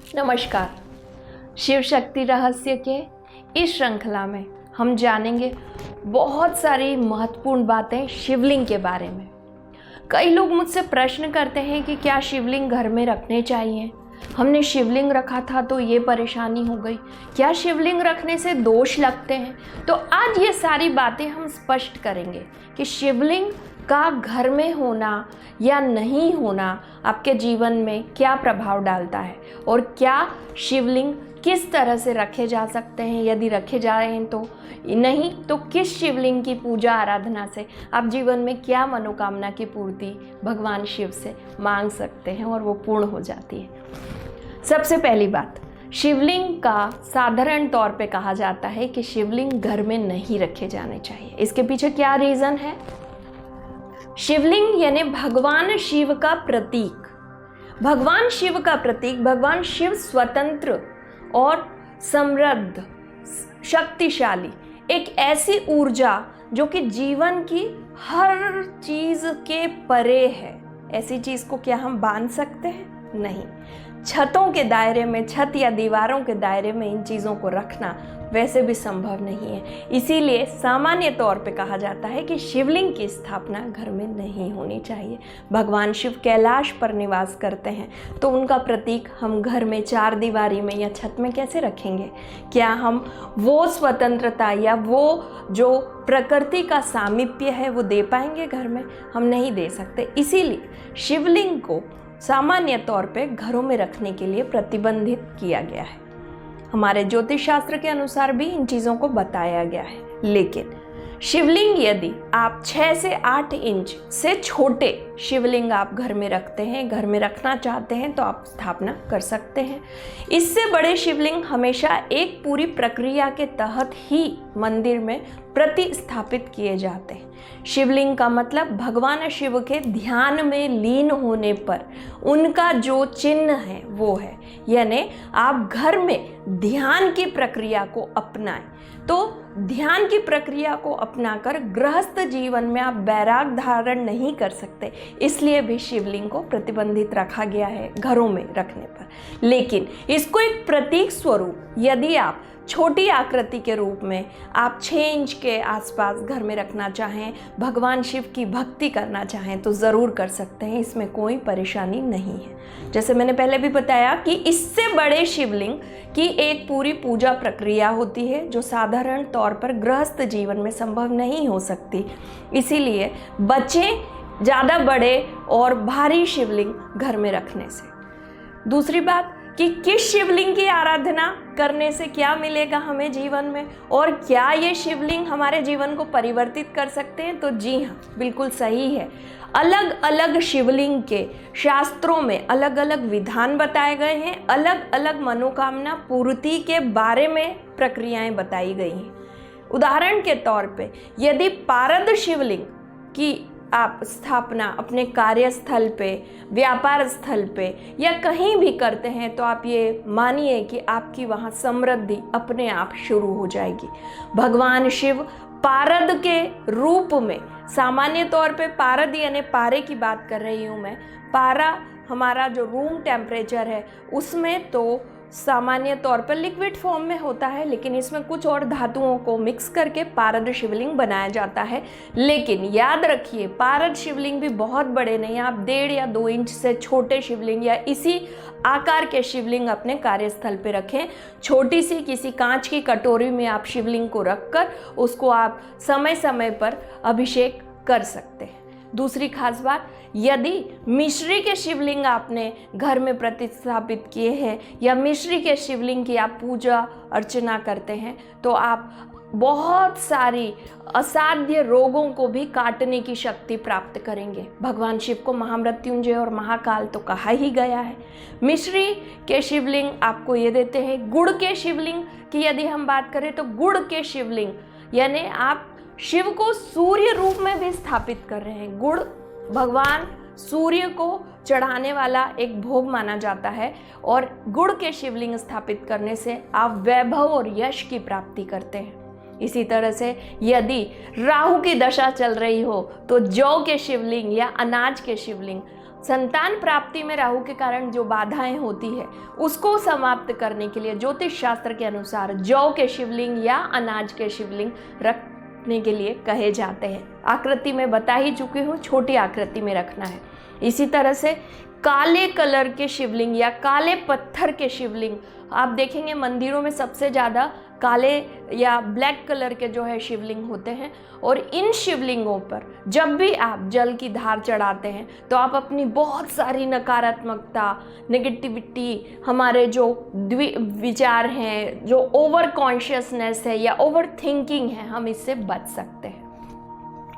नमस्कार। शिव शक्ति रहस्य के इस श्रृंखला में हम जानेंगे बहुत सारी महत्वपूर्ण बातें शिवलिंग के बारे में। कई लोग मुझसे प्रश्न करते हैं कि क्या शिवलिंग घर में रखने चाहिए। हमने शिवलिंग रखा था तो ये परेशानी हो गई, क्या शिवलिंग रखने से दोष लगते हैं। तो आज ये सारी बातें हम स्पष्ट करेंगे कि शिवलिंग का घर में होना या नहीं होना आपके जीवन में क्या प्रभाव डालता है और क्या शिवलिंग किस तरह से रखे जा सकते हैं, यदि रखे जा रहे हैं तो नहीं तो किस शिवलिंग की पूजा आराधना से आप जीवन में क्या मनोकामना की पूर्ति भगवान शिव से मांग सकते हैं और वो पूर्ण हो जाती है। सबसे पहली बात, शिवलिंग का साधारण तौर पे कहा जाता है कि शिवलिंग घर में नहीं रखे जाने चाहिए। इसके पीछे क्या रीज़न है? शिवलिंग यानी भगवान शिव का प्रतीक। भगवान शिव का प्रतीक, भगवान शिव स्वतंत्र और समृद्ध, शक्तिशाली, एक ऐसी ऊर्जा जो कि जीवन की हर चीज के परे है। ऐसी चीज को क्या हम बांध सकते हैं? नहीं। छतों के दायरे में, छत या दीवारों के दायरे में इन चीज़ों को रखना वैसे भी संभव नहीं है। इसीलिए सामान्य तौर पे कहा जाता है कि शिवलिंग की स्थापना घर में नहीं होनी चाहिए। भगवान शिव कैलाश पर निवास करते हैं तो उनका प्रतीक हम घर में चार दीवारी में या छत में कैसे रखेंगे? क्या हम वो स्वतंत्रता या वो जो प्रकृति का सामीप्य है वो दे पाएंगे घर में? हम नहीं दे सकते। इसीलिए शिवलिंग को सामान्य तौर पे घरों में रखने के लिए प्रतिबंधित किया गया है। हमारे ज्योतिष शास्त्र के अनुसार भी इन चीज़ों को बताया गया है। लेकिन शिवलिंग यदि आप 6 से 8 इंच से छोटे शिवलिंग आप घर में रखते हैं, घर में रखना चाहते हैं तो आप स्थापना कर सकते हैं। इससे बड़े शिवलिंग हमेशा एक पूरी प्रक्रिया के तहत ही मंदिर में प्रतिस्थापित किए जाते हैं। शिवलिंग का मतलब भगवान शिव के ध्यान में लीन होने पर उनका जो चिन्ह है वो है। यानी आप घर में ध्यान की प्रक्रिया को अपनाएं तो ध्यान की प्रक्रिया को अपनाकर गृहस्थ जीवन में आप वैराग धारण नहीं कर सकते। इसलिए भी शिवलिंग को प्रतिबंधित रखा गया है घरों में रखने पर। लेकिन इसको एक प्रतीक स्वरूप यदि आप छोटी आकृति के रूप में आप 6 इंच के आसपास घर में रखना चाहें, भगवान शिव की भक्ति करना चाहें तो ज़रूर कर सकते हैं। इसमें कोई परेशानी नहीं है। जैसे मैंने पहले भी बताया कि इससे बड़े शिवलिंग की एक पूरी पूजा प्रक्रिया होती है जो साधारण तौर पर गृहस्थ जीवन में संभव नहीं हो सकती। इसीलिए बचें ज़्यादा बड़े और भारी शिवलिंग घर में रखने से। दूसरी बात कि किस शिवलिंग की आराधना करने से क्या मिलेगा हमें जीवन में और क्या ये शिवलिंग हमारे जीवन को परिवर्तित कर सकते हैं? तो जी हाँ, बिल्कुल सही है। अलग अलग शिवलिंग के शास्त्रों में अलग अलग विधान बताए गए हैं, अलग अलग मनोकामना पूर्ति के बारे में प्रक्रियाएं बताई गई हैं। उदाहरण के तौर पे यदि पारद शिवलिंग की आप स्थापना अपने कार्यस्थल पे, व्यापार स्थल पे या कहीं भी करते हैं तो आप ये मानिए कि आपकी वहाँ समृद्धि अपने आप शुरू हो जाएगी। भगवान शिव पारद के रूप में, सामान्य तौर पे पारद यानी पारे की बात कर रही हूँ मैं। पारा हमारा जो रूम टेम्परेचर है उसमें तो सामान्य तौर पर लिक्विड फॉर्म में होता है, लेकिन इसमें कुछ और धातुओं को मिक्स करके पारद शिवलिंग बनाया जाता है। लेकिन याद रखिए, पारद शिवलिंग भी बहुत बड़े नहीं, आप 1.5 या 2 इंच से छोटे शिवलिंग या इसी आकार के शिवलिंग अपने कार्यस्थल पे रखें। छोटी सी किसी कांच की कटोरी में आप शिवलिंग को रखकर उसको आप समय समय पर अभिषेक कर सकते हैं। दूसरी खास बात, यदि मिश्री के शिवलिंग आपने घर में प्रतिस्थापित किए हैं या मिश्री के शिवलिंग की आप पूजा अर्चना करते हैं तो आप बहुत सारी असाध्य रोगों को भी काटने की शक्ति प्राप्त करेंगे। भगवान शिव को महामृत्युंजय और महाकाल तो कहा ही गया है। मिश्री के शिवलिंग आपको ये देते हैं। गुड़ के शिवलिंग की यदि हम बात करें तो गुड़ के शिवलिंग यानी आप शिव को सूर्य रूप में भी स्थापित कर रहे हैं। गुड़ भगवान सूर्य को चढ़ाने वाला एक भोग माना जाता है और गुड़ के शिवलिंग स्थापित करने से आप वैभव और यश की प्राप्ति करते हैं। इसी तरह से यदि राहु की दशा चल रही हो तो जौ के शिवलिंग या अनाज के शिवलिंग संतान प्राप्ति में राहु के कारण जो बाधाएं होती है उसको समाप्त करने के लिए ज्योतिष शास्त्र के अनुसार जौ के शिवलिंग या अनाज के शिवलिंग रखने के लिए कहे जाते हैं। आकृति में बता ही चुकी हूँ, छोटी आकृति में रखना है। इसी तरह से काले कलर के शिवलिंग या काले पत्थर के शिवलिंग आप देखेंगे मंदिरों में सबसे ज़्यादा काले या ब्लैक कलर के जो है शिवलिंग होते हैं। और इन शिवलिंगों पर जब भी आप जल की धार चढ़ाते हैं तो आप अपनी बहुत सारी नकारात्मकता, नेगेटिविटी, हमारे जो विचार हैं, जो ओवर कॉन्शियसनेस है या ओवर थिंकिंग है, हम इससे बच सकते हैं।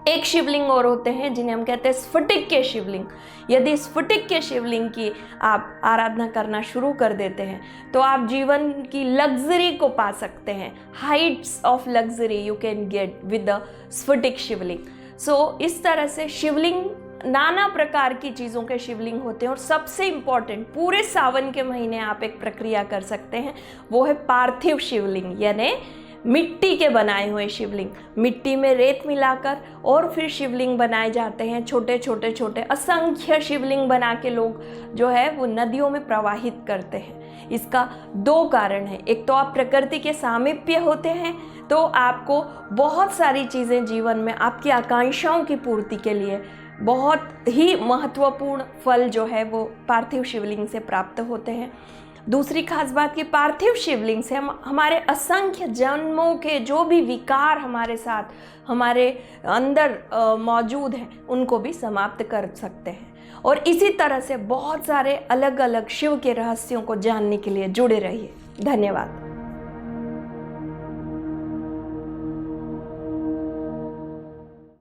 एक शिवलिंग और होते हैं जिन्हें हम कहते हैं स्फटिक के शिवलिंग। यदि स्फटिक के शिवलिंग की आप आराधना करना शुरू कर देते हैं तो आप जीवन की लग्जरी को पा सकते हैं। Heights of luxury you can get with the स्फटिक शिवलिंग। सो इस तरह से शिवलिंग, नाना प्रकार की चीज़ों के शिवलिंग होते हैं। और सबसे इम्पॉर्टेंट, पूरे सावन के महीने आप एक प्रक्रिया कर सकते हैं, वो है पार्थिव शिवलिंग, यानी मिट्टी के बनाए हुए शिवलिंग। मिट्टी में रेत मिलाकर और फिर शिवलिंग बनाए जाते हैं। छोटे छोटे छोटे असंख्य शिवलिंग बना के लोग जो है वो नदियों में प्रवाहित करते हैं। इसका दो कारण है, एक तो आप प्रकृति के सामीप्य होते हैं तो आपको बहुत सारी चीज़ें जीवन में आपकी आकांक्षाओं की पूर्ति के लिए बहुत ही महत्वपूर्ण फल जो है वो पार्थिव शिवलिंग से प्राप्त होते हैं। दूसरी खास बात कि पार्थिव शिवलिंग से हम हमारे असंख्य जन्मों के जो भी विकार हमारे साथ, हमारे अंदर मौजूद हैं, उनको भी समाप्त कर सकते हैं। और इसी तरह से बहुत सारे अलग अलग शिव के रहस्यों को जानने के लिए जुड़े रहिए। धन्यवाद।